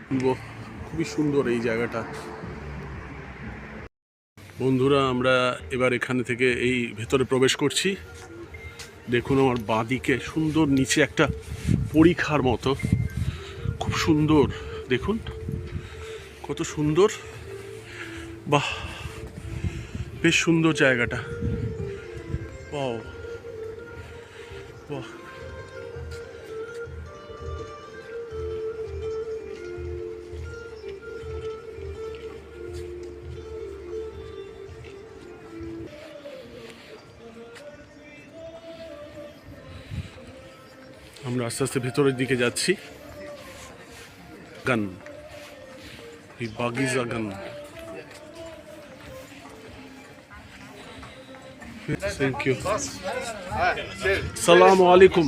খুবই সুন্দর এই জায়গাটা। বন্ধুরা, আমরা এবার এখানে থেকে এই ভেতরে প্রবেশ করছি। দেখুন আমার বাঁদিকে সুন্দর নিচে একটা পরীক্ষার মতো, খুব সুন্দর। দেখুন কত সুন্দর, বাহ বেশ সুন্দর জায়গাটা। বাহ বাহ, আমরা আস্তে আস্তে ভেতরের দিকে যাচ্ছি। গান, এই বাগিজা গান। Thank you. সালামু আলাইকুম।